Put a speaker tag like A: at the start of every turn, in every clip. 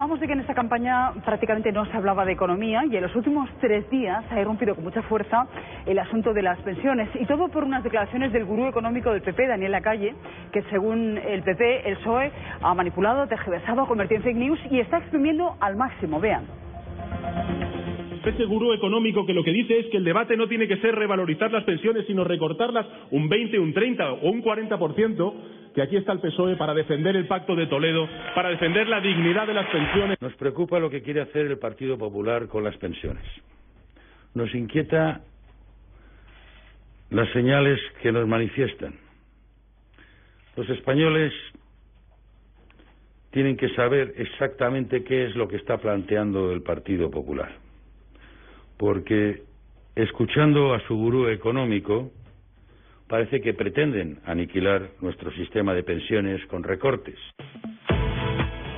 A: Vamos de que en esta campaña prácticamente no se hablaba de economía y en los últimos 3 días ha irrumpido con mucha fuerza el asunto de las pensiones, y todo por unas declaraciones del gurú económico del PP, Daniel Lacalle, que según el PP, el PSOE ha manipulado, tergiversado, ha convertido en fake news y está exprimiendo al máximo. Vean.
B: Ese gurú económico que lo que dice es que el debate no tiene que ser revalorizar las pensiones, sino recortarlas un 20, un 30 o un 40%, que aquí está el PSOE para defender el Pacto de Toledo, para defender la dignidad de las pensiones.
C: Nos preocupa lo que quiere hacer el Partido Popular con las pensiones. Nos inquieta las señales que nos manifiestan. Los españoles tienen que saber exactamente qué es lo que está planteando el Partido Popular, porque escuchando a su gurú económico parece que pretenden aniquilar nuestro sistema de pensiones con recortes.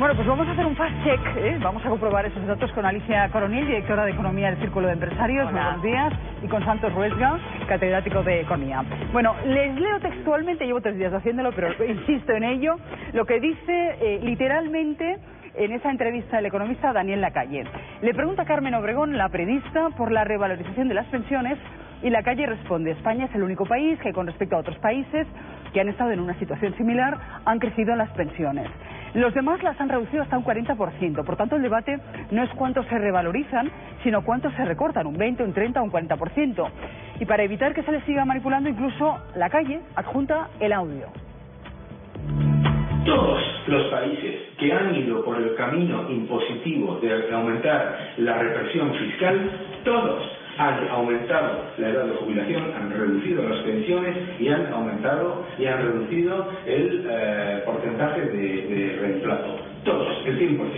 A: Bueno, pues vamos a hacer un fast-check, vamos a comprobar esos datos con Alicia Coronil, directora de Economía del Círculo de Empresarios. Muy buenos días. Y con Santos Ruesga, catedrático de Economía. Bueno, les leo textualmente, llevo 3 días haciéndolo, pero insisto en ello, lo que dice literalmente en esa entrevista el economista Daniel Lacalle. Le pregunta a Carmen Obregón, la periodista, por la revalorización de las pensiones, y Lacalle responde: España es el único país que, con respecto a otros países que han estado en una situación similar, han crecido las pensiones. Los demás las han reducido hasta un 40%. Por tanto, el debate no es cuánto se revalorizan, sino cuánto se recortan, un 20, un 30 o un 40%. Y para evitar que se les siga manipulando, incluso Lacalle adjunta el audio.
D: Todos los países que han ido por el camino impositivo de aumentar la represión fiscal, todos han aumentado la edad de jubilación, han reducido las pensiones y han aumentado y han reducido el porcentaje de reemplazo. Todos, el 100%.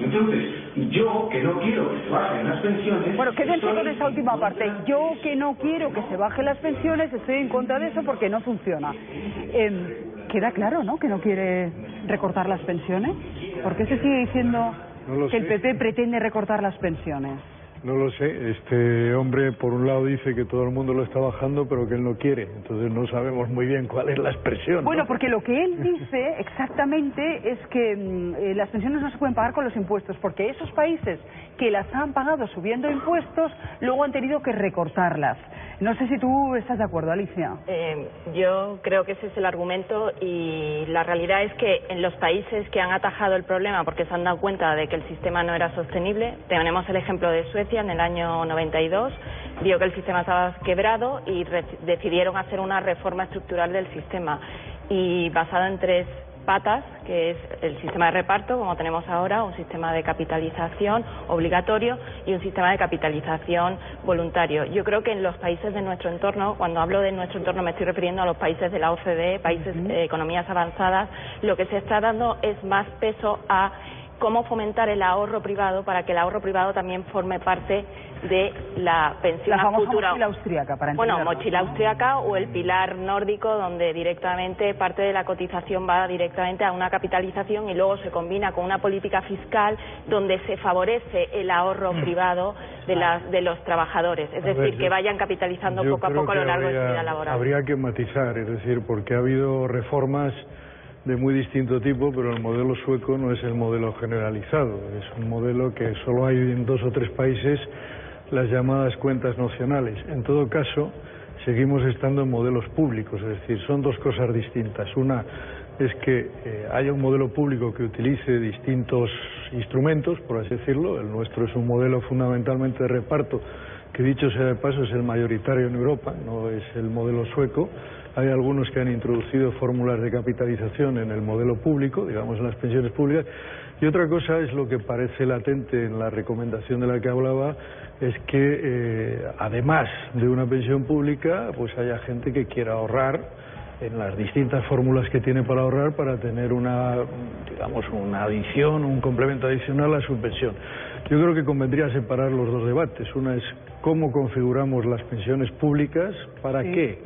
D: Entonces, yo que no quiero que se bajen las pensiones...
A: Bueno, quédense con esa última parte. Yo que no quiero que se bajen las pensiones, estoy en contra de eso porque no funciona. Queda claro, ¿no?, que no quiere recortar las pensiones. ¿Por qué se sigue diciendo que el PP pretende recortar las pensiones?
E: No lo sé. Este hombre, por un lado, dice que todo el mundo lo está bajando, pero que él no quiere. Entonces no sabemos muy bien cuál es la expresión, ¿no?
A: Bueno, porque lo que él dice exactamente es que las pensiones no se pueden pagar con los impuestos, porque esos países que las han pagado subiendo impuestos, luego han tenido que recortarlas. No sé si tú estás de acuerdo, Alicia.
F: Yo creo que ese es el argumento, y la realidad es que en los países que han atajado el problema porque se han dado cuenta de que el sistema no era sostenible, tenemos el ejemplo de Suecia en el año 92, vio que el sistema estaba quebrado y decidieron hacer una reforma estructural del sistema, y basado en 3 patas, que es el sistema de reparto, como tenemos ahora, un sistema de capitalización obligatorio y un sistema de capitalización voluntario. Yo creo que en los países de nuestro entorno, cuando hablo de nuestro entorno me estoy refiriendo a los países de la OCDE, países economías avanzadas, lo que se está dando es más peso a cómo fomentar el ahorro privado para que el ahorro privado también forme parte de la pensión
A: la famosa
F: futura.
A: Mochila austriaca, para
F: entenderlo. Bueno, mochila austriaca o el pilar nórdico, donde directamente parte de la cotización va directamente a una capitalización y luego se combina con una política fiscal donde se favorece el ahorro privado de los trabajadores, es decir, que vayan capitalizando poco a poco a lo largo de su vida laboral.
E: Habría que matizar, es decir, porque ha habido reformas de muy distinto tipo, pero el modelo sueco no es el modelo generalizado, es un modelo que solo hay en 2 o 3 países, las llamadas cuentas nacionales. En todo caso, seguimos estando en modelos públicos, es decir, son 2 cosas distintas. Una es que haya un modelo público que utilice distintos instrumentos, por así decirlo. El nuestro es un modelo fundamentalmente de reparto, que dicho sea de paso es el mayoritario en Europa, no es el modelo sueco. Hay algunos que han introducido fórmulas de capitalización en el modelo público, digamos en las pensiones públicas, y otra cosa es lo que parece latente en la recomendación de la que hablaba, es que además de una pensión pública, pues haya gente que quiera ahorrar en las distintas fórmulas que tiene para ahorrar, para tener una adición, un complemento adicional a su pensión. Yo creo que convendría separar los 2 debates. Una es cómo configuramos las pensiones públicas, ¿para qué?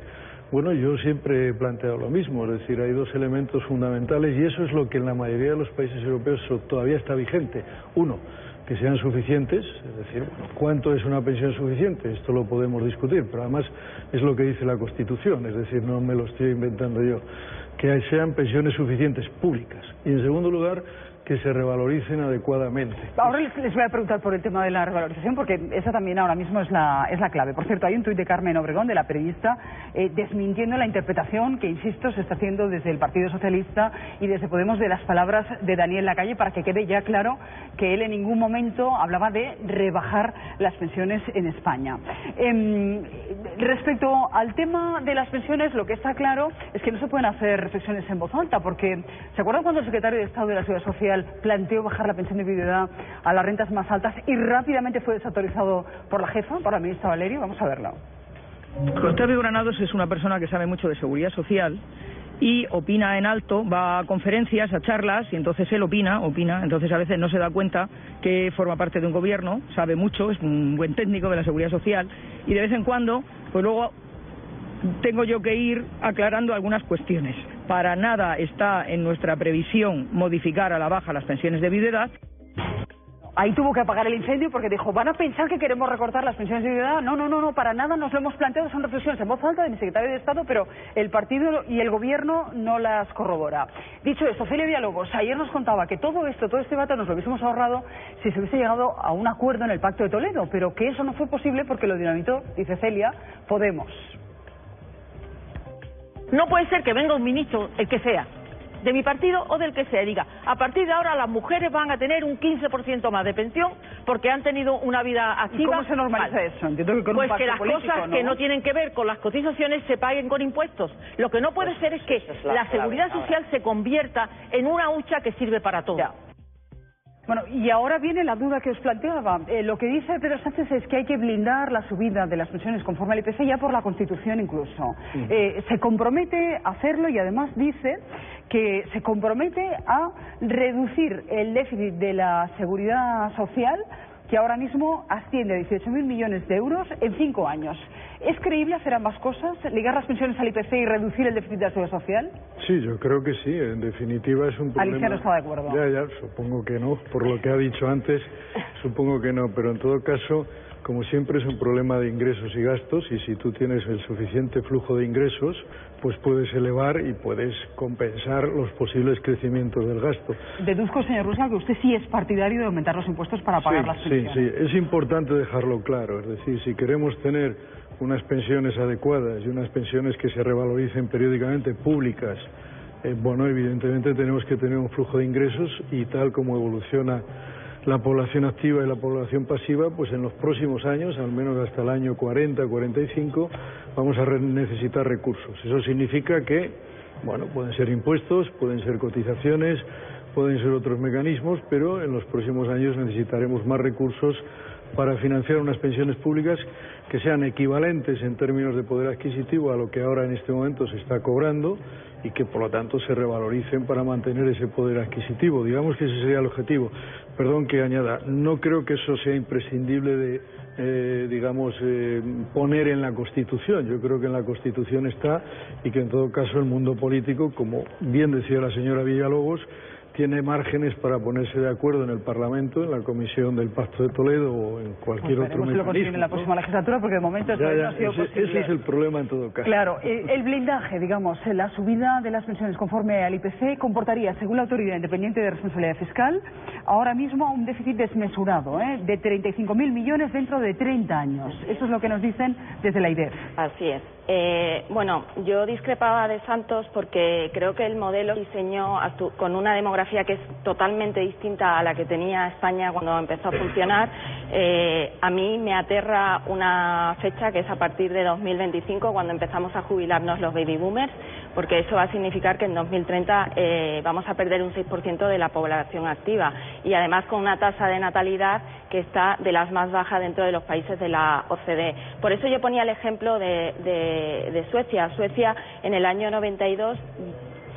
E: Bueno, yo siempre he planteado lo mismo, es decir, hay 2 elementos fundamentales, y eso es lo que en la mayoría de los países europeos todavía está vigente. Uno, que sean suficientes, es decir, ¿cuánto es una pensión suficiente? Esto lo podemos discutir, pero además es lo que dice la Constitución, es decir, no me lo estoy inventando yo, que sean pensiones suficientes públicas. Y en segundo lugar, que que se revaloricen adecuadamente.
A: Ahora les voy a preguntar por el tema de la revalorización, porque esa también ahora mismo es la clave. Por cierto, hay un tuit de Carmen Obregón, de la periodista, desmintiendo la interpretación que, insisto, se está haciendo desde el Partido Socialista y desde Podemos de las palabras de Daniel Lacalle, para que quede ya claro que él en ningún momento hablaba de rebajar las pensiones en España. Respecto al tema de las pensiones, lo que está claro es que no se pueden hacer reflexiones en voz alta, porque ¿se acuerdan cuando el secretario de Estado de la Seguridad Social planteó bajar la pensión de viudedad a las rentas más altas y rápidamente fue desautorizado por la jefa, por la ministra Valerio? Vamos a verlo.
G: Octavio Granados es una persona que sabe mucho de seguridad social y opina en alto, va a conferencias, a charlas, y entonces él opina, entonces a veces no se da cuenta que forma parte de un gobierno, sabe mucho, es un buen técnico de la seguridad social, y de vez en cuando, pues luego tengo yo que ir aclarando algunas cuestiones. Para nada está en nuestra previsión modificar a la baja las pensiones de viudedad.
A: Ahí tuvo que apagar el incendio porque dijo, ¿van a pensar que queremos recortar las pensiones de viudedad? No, para nada nos lo hemos planteado, son reflexiones en voz alta de mi secretario de Estado, pero el partido y el gobierno no las corrobora. Dicho esto, Celia Villalobos ayer nos contaba que todo este debate nos lo hubiésemos ahorrado si se hubiese llegado a un acuerdo en el Pacto de Toledo, pero que eso no fue posible porque lo dinamitó, dice Celia, Podemos.
H: No puede ser que venga un ministro, el que sea, de mi partido o del que sea, diga, a partir de ahora las mujeres van a tener un 15% más de pensión porque han tenido una vida activa.
A: ¿Y cómo se normaliza eso? Entiendo que con
H: pues
A: un
H: que las
A: político,
H: cosas
A: ¿no?
H: que no tienen que ver con las cotizaciones se paguen con impuestos. Lo que no puede ser es que la seguridad social se convierta en una hucha que sirve para todo.
A: Ya. Bueno, y ahora viene la duda que os planteaba. Lo que dice Pedro Sánchez es que hay que blindar la subida de las pensiones conforme al IPC ya por la Constitución incluso. Se compromete a hacerlo y además dice que se compromete a reducir el déficit de la seguridad social, que ahora mismo asciende a 18.000 millones de euros en 5 años. ¿Es creíble hacer ambas cosas? ¿Ligar las pensiones al IPC y reducir el déficit de la seguridad social?
E: Sí, yo creo que sí. En definitiva es un problema...
A: Alicia no está de acuerdo.
E: Ya, supongo que no. Por lo que ha dicho antes, supongo que no. Pero en todo caso, como siempre, es un problema de ingresos y gastos. Y si tú tienes el suficiente flujo de ingresos, pues puedes elevar y puedes compensar los posibles crecimientos del gasto.
A: Deduzco, señor Rusga, que usted sí es partidario de aumentar los impuestos para pagar las pensiones.
E: Sí. Es importante dejarlo claro. Es decir, si queremos tener unas pensiones adecuadas y unas pensiones que se revaloricen periódicamente, públicas, bueno, evidentemente tenemos que tener un flujo de ingresos y tal como evoluciona la población activa y la población pasiva, pues en los próximos años, al menos hasta el año 40, 45, vamos a necesitar recursos. Eso significa que, bueno, pueden ser impuestos, pueden ser cotizaciones, pueden ser otros mecanismos, pero en los próximos años necesitaremos más recursos para financiar unas pensiones públicas que sean equivalentes en términos de poder adquisitivo a lo que ahora en este momento se está cobrando y que por lo tanto se revaloricen para mantener ese poder adquisitivo. Digamos que ese sería el objetivo. Perdón que añada, no creo que eso sea imprescindible de, poner en la Constitución. Yo creo que en la Constitución está y que en todo caso el mundo político, como bien decía la señora Villalobos, tiene márgenes para ponerse de acuerdo en el Parlamento, en la Comisión del Pacto de Toledo o en cualquier otro mecanismo.
A: Lo consiguen en la próxima legislatura, porque de momento no ha sido posible.
E: Ese es el problema en todo caso.
A: Claro, el blindaje, digamos, la subida de las pensiones conforme al IPC comportaría, según la Autoridad Independiente de Responsabilidad Fiscal, ahora mismo un déficit desmesurado, de 35.000 millones dentro de 30 años. Eso es lo que nos dicen desde la IDEF.
F: Así es. Bueno, yo discrepaba de Santos porque creo que el modelo diseñó con una demografía que es totalmente distinta a la que tenía España cuando empezó a funcionar. A mí me aterra una fecha que es a partir de 2025, cuando empezamos a jubilarnos los baby boomers, porque eso va a significar que en 2030 vamos a perder un 6% de la población activa y además con una tasa de natalidad que está de las más bajas dentro de los países de la OCDE. Por eso yo ponía el ejemplo de Suecia. Suecia en el año 92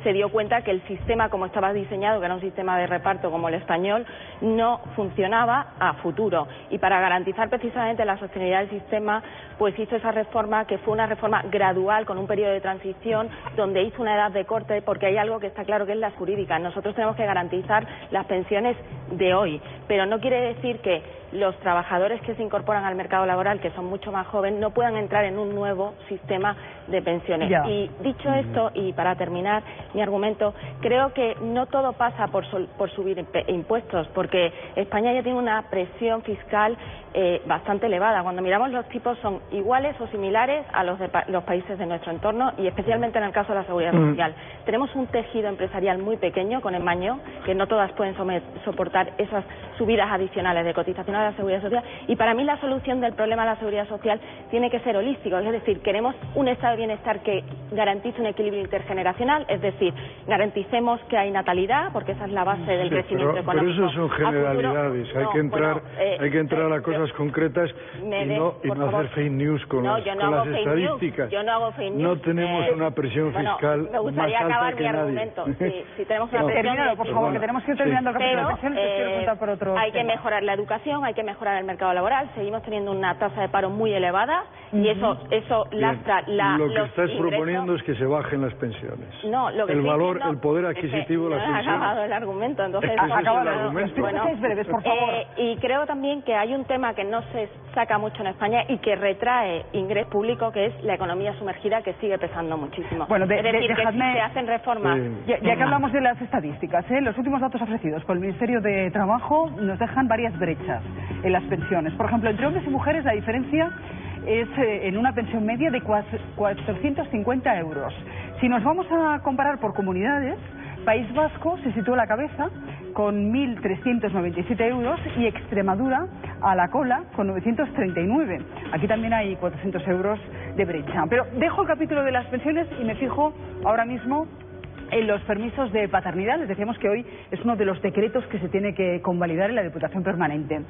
F: se dio cuenta que el sistema como estaba diseñado, que era un sistema de reparto como el español, no funcionaba a futuro. Y para garantizar precisamente la sostenibilidad del sistema, pues hizo esa reforma, que fue una reforma gradual, con un periodo de transición, donde hizo una edad de corte, porque hay algo que está claro que es la jurídica. Nosotros tenemos que garantizar las pensiones de hoy, pero no quiere decir que los trabajadores que se incorporan al mercado laboral, que son mucho más jóvenes, no puedan entrar en un nuevo sistema de pensiones.
A: Ya.
F: Y dicho esto, y para terminar mi argumento, creo que no todo pasa por subir impuestos, porque España ya tiene una presión fiscal bastante elevada. Cuando miramos los tipos son iguales o similares a los de los países de nuestro entorno, y especialmente en el caso de la seguridad social. Tenemos un tejido empresarial muy pequeño con el maño, que no todas pueden soportar esas subidas adicionales de cotización a la seguridad social, y para mí la solución del problema de la seguridad social tiene que ser holístico, es decir, queremos un estado de bienestar que garantice un equilibrio intergeneracional, es decir, garanticemos que hay natalidad, porque esa es la base del crecimiento económico.
E: Pero eso son generalidades, hay que entrar a cosas concretas y no hacer fake news con las estadísticas.
F: Yo no hago fake news.
E: No tenemos una presión fiscal
F: me gustaría
E: más alta
F: acabar
E: que
F: mi
E: nadie.
F: argumento. Si tenemos una presión,
A: termínalo, por favor, que tenemos que ir terminando el capítulo de pensiones, que quiero preguntar por otro
F: hay
A: tema.
F: que mejorar la educación, hay que mejorar el mercado laboral. Seguimos teniendo una tasa de paro muy elevada y eso lastra
E: Lo que
F: los
E: estás
F: ingresos.
E: proponiendo es que se bajen las pensiones.
F: No, lo que
E: el
F: estoy
E: valor,
F: diciendo
E: el poder
F: es que
E: adquisitivo de las
F: no he
E: pensiones.
F: acabado el argumento, entonces
E: Acaba el argumento.
A: Bueno, seis breves, por favor.
F: Y creo también que hay un tema que no se saca mucho en España y que retrae ingreso público, que es la economía sumergida, que sigue pesando muchísimo.
A: Bueno,
F: es decir, que si
A: dejadme-
F: se hacen reformas.
A: Ya que hablamos de las estadísticas, los últimos datos ofrecidos por el Ministerio de Trabajo nos dejan varias brechas en las pensiones. Por ejemplo, entre hombres y mujeres la diferencia es en una pensión media de 450 euros. Si nos vamos a comparar por comunidades, País Vasco se sitúa a la cabeza con 1.397 euros y Extremadura a la cola con 939. Aquí también hay 400 euros de brecha. Pero dejo el capítulo de las pensiones y me fijo ahora mismo en los permisos de paternidad. Les decíamos que hoy es uno de los decretos que se tiene que convalidar en la Diputación Permanente.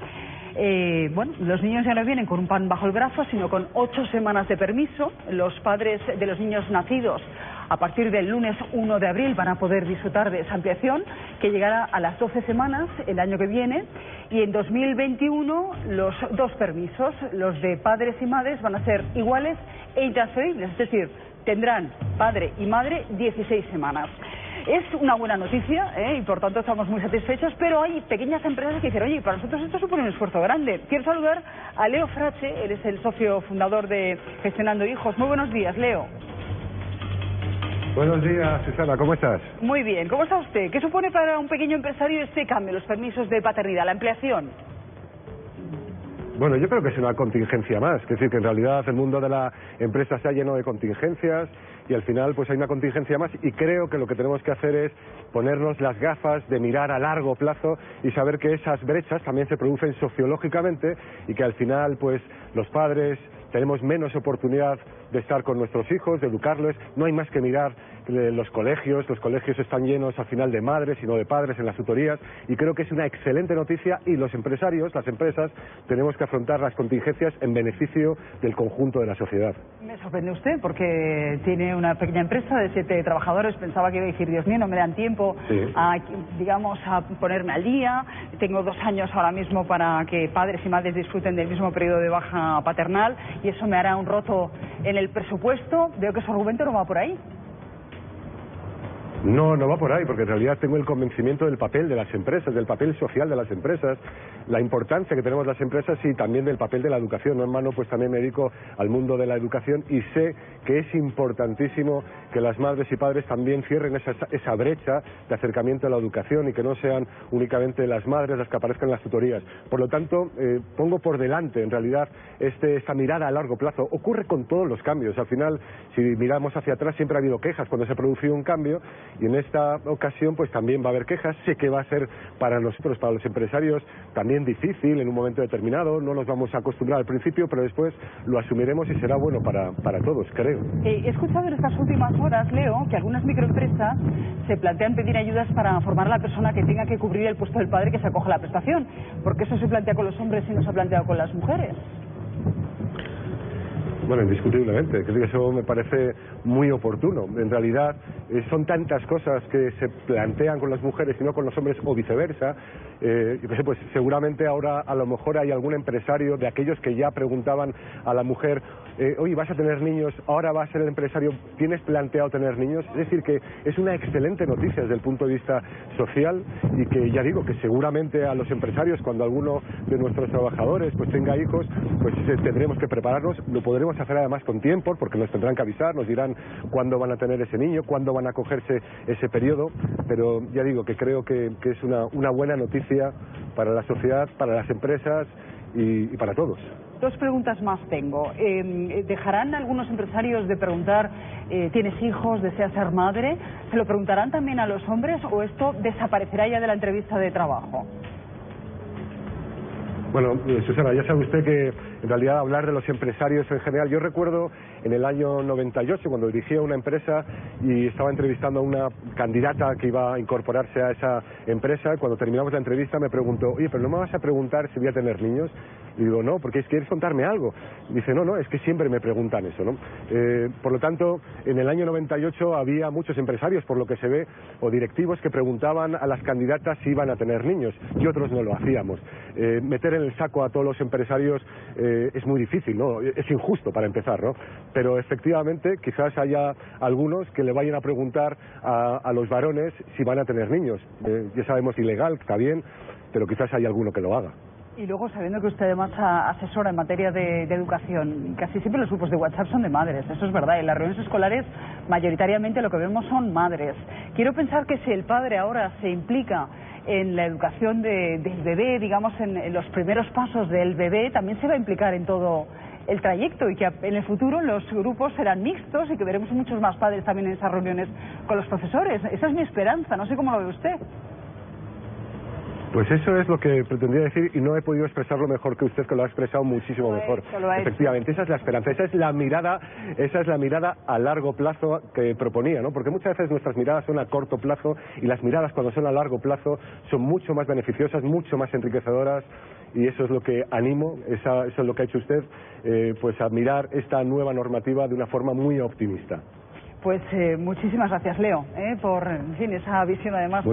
A: Bueno, los niños ya no vienen con un pan bajo el brazo, sino con 8 semanas de permiso. Los padres de los niños nacidos a partir del lunes 1 de abril van a poder disfrutar de esa ampliación, que llegará a las 12 semanas el año que viene. Y en 2021 los dos permisos, los de padres y madres, van a ser iguales e intransferibles, es decir, tendrán padre y madre 16 semanas. Es una buena noticia y por tanto estamos muy satisfechos, pero hay pequeñas empresas que dicen, oye, para nosotros esto supone un esfuerzo grande. Quiero saludar a Leo Frache, él es el socio fundador de Gestionando Hijos. Muy buenos días, Leo.
I: Buenos días, Susana, ¿cómo estás?
A: Muy bien, ¿cómo está usted? ¿Qué supone para un pequeño empresario este cambio, los permisos de paternidad, la ampliación?
I: Bueno, yo creo que es una contingencia más, es decir, que en realidad el mundo de la empresa se ha llenado de contingencias y al final pues hay una contingencia más y creo que lo que tenemos que hacer es ponernos las gafas de mirar a largo plazo y saber que esas brechas también se producen sociológicamente y que al final pues los padres tenemos menos oportunidad de estar con nuestros hijos, de educarles, no hay más que mirar los colegios están llenos al final de madres y no de padres en las tutorías y creo que es una excelente noticia y los empresarios, las empresas, tenemos que afrontar las contingencias en beneficio del conjunto de la sociedad.
A: Me sorprende usted porque tiene una pequeña empresa de 7 trabajadores, pensaba que iba a decir, Dios mío, no me dan tiempo a, digamos, a ponerme al día, tengo 2 años ahora mismo para que padres y madres disfruten del mismo periodo de baja paternal y eso me hará un roto en el presupuesto. Veo que su argumento no va por ahí.
I: No, no va por ahí, porque en realidad tengo el convencimiento del papel de las empresas, del papel social de las empresas, la importancia que tenemos las empresas y también del papel de la educación. No en vano, pues también me dedico al mundo de la educación y sé que es importantísimo que las madres y padres también cierren esa brecha de acercamiento a la educación y que no sean únicamente las madres las que aparezcan en las tutorías. Por lo tanto, pongo por delante, en realidad, esta mirada a largo plazo. Ocurre con todos los cambios. Al final, si miramos hacia atrás, siempre ha habido quejas cuando se ha producido un cambio. Y en esta ocasión pues también va a haber quejas. Sé que va a ser para nosotros, para los empresarios, también difícil en un momento determinado. No nos vamos a acostumbrar al principio, pero después lo asumiremos y será bueno para todos, creo.
A: He escuchado en estas últimas horas, Leo, que algunas microempresas se plantean pedir ayudas para formar a la persona que tenga que cubrir el puesto del padre que se acoge a la prestación. Porque eso se plantea con los hombres y no se ha planteado con las mujeres.
I: Bueno, indiscutiblemente, creo que eso me parece muy oportuno. En realidad son tantas cosas que se plantean con las mujeres y no con los hombres o viceversa. Yo qué sé, pues seguramente ahora a lo mejor hay algún empresario de aquellos que ya preguntaban a la mujer, oye, vas a tener niños, ahora vas a ser el empresario, ¿tienes planteado tener niños? Es decir, que es una excelente noticia desde el punto de vista social y que ya digo que seguramente a los empresarios, cuando alguno de nuestros trabajadores pues tenga hijos, pues tendremos que prepararnos, lo podremos hacer además con tiempo, porque nos tendrán que avisar, nos dirán cuándo van a tener ese niño, cuándo van a cogerse ese periodo, pero ya digo que creo que es una buena noticia para la sociedad, para las empresas y para todos.
A: Dos preguntas más tengo. ¿Dejarán algunos empresarios de preguntar, ¿tienes hijos, deseas ser madre? ¿Se lo preguntarán también a los hombres o esto desaparecerá ya de la entrevista de trabajo?
I: Bueno, Susana, ya sabe usted que en realidad hablar de los empresarios en general, yo recuerdo en el año 98 cuando dirigía una empresa y estaba entrevistando a una candidata que iba a incorporarse a esa empresa, cuando terminamos la entrevista me preguntó, oye, pero ¿no me vas a preguntar si voy a tener niños? Y digo, no, porque quieres contarme algo. Y dice, no, es que siempre me preguntan eso, ¿no? Por lo tanto, en el año 98 había muchos empresarios, por lo que se ve, o directivos que preguntaban a las candidatas si iban a tener niños, y otros no lo hacíamos. Meter en el saco a todos los empresarios es muy difícil, ¿no? Es injusto para empezar, ¿no? Pero efectivamente quizás haya algunos que le vayan a preguntar a los varones si van a tener niños. Ya sabemos ilegal, está bien, pero quizás haya alguno que lo haga.
A: Y luego, sabiendo que usted además asesora en materia de educación, casi siempre los grupos de WhatsApp son de madres, eso es verdad. En las reuniones escolares, mayoritariamente lo que vemos son madres. Quiero pensar que si el padre ahora se implica en la educación del bebé, digamos, en los primeros pasos del bebé, también se va a implicar en todo el trayecto y que en el futuro los grupos serán mixtos y que veremos muchos más padres también en esas reuniones con los profesores. Esa es mi esperanza, no sé cómo lo ve usted.
I: Pues eso es lo que pretendía decir y no he podido expresarlo mejor que usted, que lo ha expresado muchísimo mejor. Efectivamente, esa es la esperanza, esa es la mirada a largo plazo que proponía, ¿no? Porque muchas veces nuestras miradas son a corto plazo y las miradas cuando son a largo plazo son mucho más beneficiosas, mucho más enriquecedoras y eso es lo que animo, eso es lo que ha hecho usted, pues a mirar esta nueva normativa de una forma muy optimista.
A: Pues muchísimas gracias, Leo, por en fin, esa visión además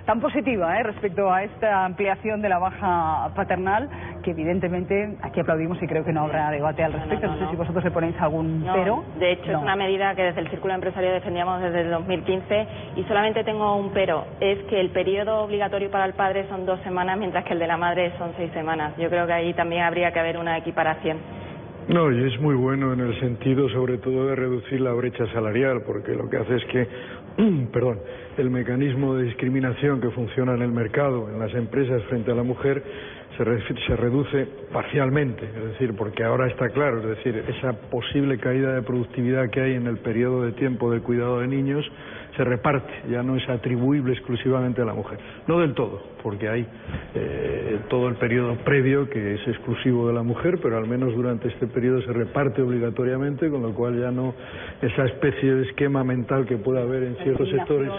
A: tan positiva respecto a esta ampliación de la baja paternal, que evidentemente aquí aplaudimos y creo que no habrá debate al respecto. No sé si vosotros le ponéis algún pero.
F: De hecho, es una medida que desde el Círculo Empresario defendíamos desde el 2015 y solamente tengo un pero, es que el periodo obligatorio para el padre son 2 semanas, mientras que el de la madre son 6 semanas. Yo creo que ahí también habría que haber una equiparación.
E: No, y es muy bueno en el sentido sobre todo de reducir la brecha salarial, porque lo que hace es que, el mecanismo de discriminación que funciona en el mercado, en las empresas frente a la mujer, se reduce parcialmente, es decir, porque ahora está claro, es decir, esa posible caída de productividad que hay en el periodo de tiempo del cuidado de niños se reparte, ya no es atribuible exclusivamente a la mujer. No del todo, porque hay todo el periodo previo que es exclusivo de la mujer, pero al menos durante este periodo se reparte obligatoriamente, con lo cual ya no esa especie de esquema mental que puede haber en ciertos sectores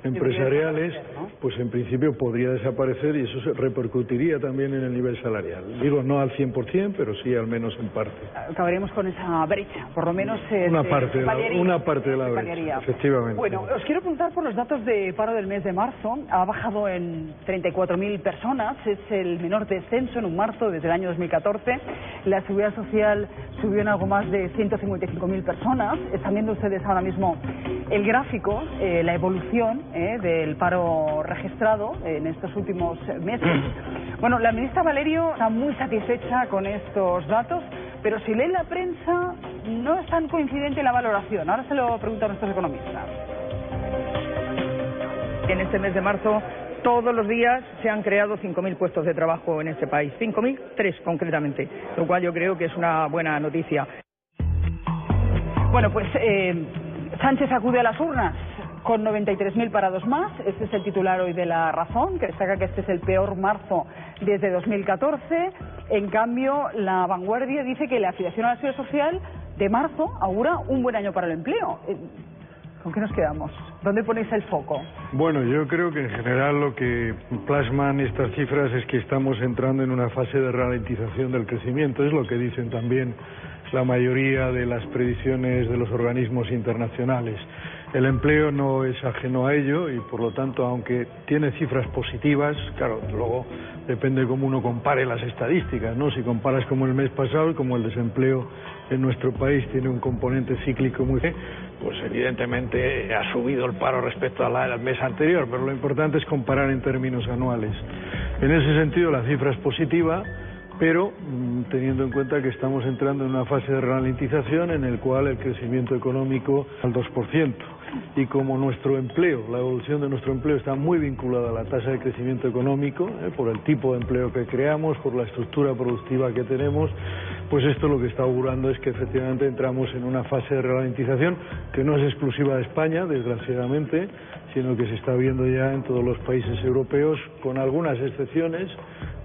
E: empresariales, pues en principio podría desaparecer y eso se repercutiría también en el nivel salarial. Digo, no al 100%, pero sí al menos en parte.
A: Acabaremos con esa brecha, por lo menos
E: una parte de la brecha, efectivamente.
A: Bueno, os quiero preguntar por los datos de paro del mes de marzo. Ha bajado en 34.000 personas, es el menor descenso en un marzo desde el año 2014. La Seguridad Social subió en algo más de 155.000 personas. Están viendo ustedes ahora mismo el gráfico, la evolución del paro registrado en estos últimos meses. Bueno, la ministra Valerio está muy satisfecha con estos datos, pero si leen la prensa no es tan coincidente la valoración. Ahora se lo pregunto a nuestros economistas.
G: En este mes de marzo, todos los días se han creado 5.000 puestos de trabajo en este país. 5.003 concretamente, lo cual yo creo que es una buena noticia.
A: Bueno, pues Sánchez acude a las urnas con 93.000 parados más. Este es el titular hoy de La Razón, que destaca que este es el peor marzo desde 2014. En cambio, La Vanguardia dice que la afiliación a la Seguridad Social de marzo augura un buen año para el empleo. ¿Con qué nos quedamos? ¿Dónde ponéis el foco?
E: Bueno, yo creo que en general lo que plasman estas cifras es que estamos entrando en una fase de ralentización del crecimiento. Es lo que dicen también la mayoría de las predicciones de los organismos internacionales. El empleo no es ajeno a ello y, por lo tanto, aunque tiene cifras positivas, claro, luego depende cómo uno compare las estadísticas, ¿no? Si comparas como el mes pasado y como el desempleo en nuestro país tiene un componente cíclico muy fuerte, pues evidentemente ha subido el paro respecto al mes anterior, pero lo importante es comparar en términos anuales. En ese sentido, la cifra es positiva, pero teniendo en cuenta que estamos entrando en una fase de ralentización en el cual el crecimiento económico al 2%. Y como nuestro empleo, la evolución de nuestro empleo está muy vinculada a la tasa de crecimiento económico, por el tipo de empleo que creamos, por la estructura productiva que tenemos, pues esto lo que está augurando es que efectivamente entramos en una fase de ralentización que no es exclusiva de España, desgraciadamente, sino que se está viendo ya en todos los países europeos, con algunas excepciones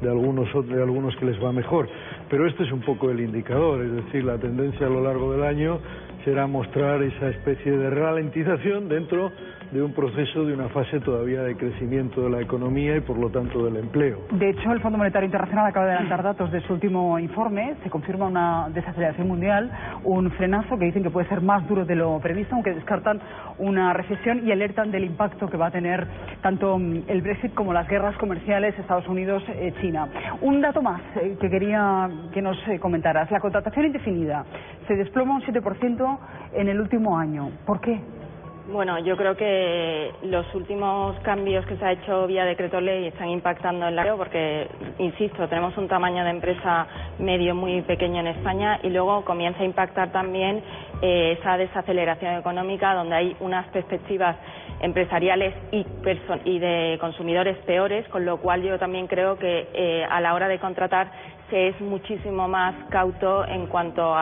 E: de algunos que les va mejor. Pero este es un poco el indicador, es decir, la tendencia a lo largo del año será mostrar esa especie de ralentización dentro de un proceso, de una fase todavía de crecimiento de la economía y por lo tanto del empleo.
A: De hecho, el Fondo Monetario Internacional acaba de adelantar datos de su último informe. Se confirma una desaceleración mundial, un frenazo que dicen que puede ser más duro de lo previsto, aunque descartan una recesión y alertan del impacto que va a tener tanto el Brexit como las guerras comerciales Estados Unidos-China. Un dato más que quería que nos comentaras. La contratación indefinida se desploma un 7% en el último año. ¿Por qué?
F: Bueno, yo creo que los últimos cambios que se ha hecho vía decreto ley están impactando en la porque, insisto, tenemos un tamaño de empresa medio muy pequeño en España y luego comienza a impactar también esa desaceleración económica donde hay unas perspectivas empresariales y de consumidores peores, con lo cual yo también creo que a la hora de contratar se es muchísimo más cauto en cuanto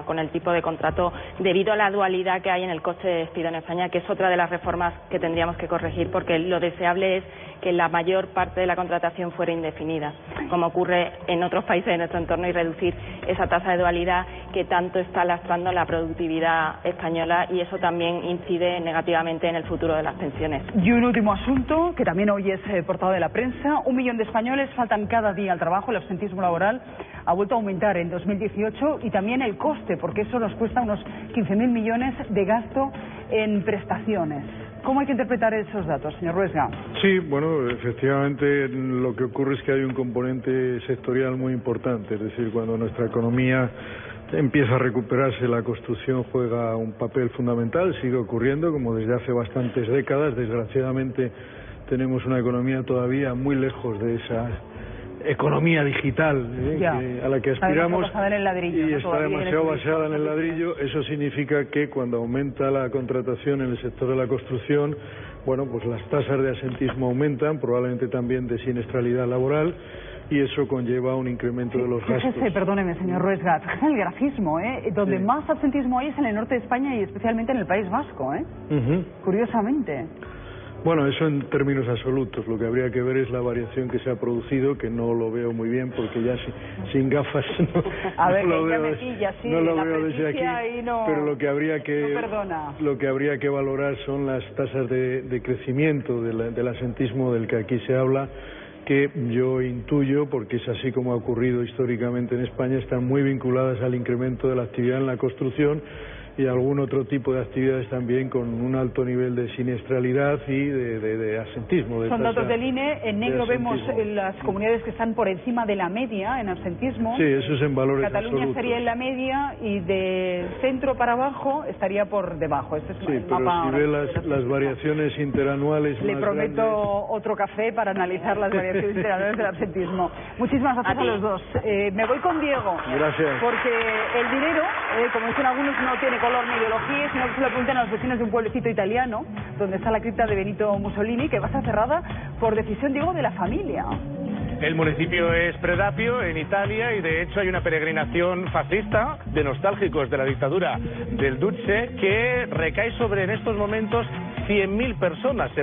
F: con el tipo de contrato debido a la dualidad que hay en el coste de despido en España, que es otra de las reformas que tendríamos que corregir, porque lo deseable es que la mayor parte de la contratación fuera indefinida, como ocurre en otros países de nuestro entorno, y reducir esa tasa de dualidad que tanto está lastrando la productividad española, y eso también incide negativamente en el futuro de las pensiones.
A: Y un último asunto, que también hoy es portada de la prensa: 1 millón de españoles faltan cada día al trabajo. El absentismo laboral ha vuelto a aumentar en 2018 y también el coste, porque eso nos cuesta unos 15.000 millones de gasto en prestaciones. ¿Cómo hay que interpretar esos datos, señor Ruesga?
E: Sí, bueno, efectivamente lo que ocurre es que hay un componente sectorial muy importante, es decir, cuando nuestra economía empieza a recuperarse, la construcción juega un papel fundamental, sigue ocurriendo como desde hace bastantes décadas. Desgraciadamente tenemos una economía todavía muy lejos de esa economía digital a la que aspiramos, y está demasiado basada en el ladrillo. Eso significa que cuando aumenta la contratación en el sector de la construcción, bueno, pues las tasas de asentismo aumentan, probablemente también de siniestralidad laboral, y eso conlleva un incremento de los gastos.
A: Fíjese, perdóneme, señor Ruesga, fíjese el grafismo, donde más absentismo hay es en el norte de España y especialmente en el País Vasco, curiosamente.
E: Bueno, eso en términos absolutos. Lo que habría que ver es la variación que se ha producido, que no lo veo muy bien porque ya sin gafas no lo veo desde aquí. Pero lo que habría que valorar son las tasas de crecimiento del asentismo del que aquí se habla, que yo intuyo, porque es así como ha ocurrido históricamente en España, están muy vinculadas al incremento de la actividad en la construcción y algún otro tipo de actividades también con un alto nivel de siniestralidad y de asentismo.
A: Son datos del INE. En negro vemos las comunidades que están por encima de la media en absentismo.
E: Sí, eso es en valores
A: Cataluña
E: absolutos.
A: estaría en la media y de centro para abajo estaría por debajo. Este es
E: sí, pero
A: mapa
E: si ve las variaciones interanuales
A: Le
E: más
A: prometo
E: grandes...
A: otro café para analizar las variaciones interanuales del absentismo. Muchísimas gracias a los dos. Me voy con Diego.
E: Gracias.
A: Porque el dinero, como dicen algunos, no tiene color ni ideología, sino que se lo preguntan a los vecinos de un pueblecito italiano donde está la cripta de Benito Mussolini, que va a estar cerrada por decisión, Diego, de la familia.
J: El municipio es Predapio, en Italia, y de hecho hay una peregrinación fascista de nostálgicos de la dictadura del Duce que recae sobre, en estos momentos, 100.000 personas.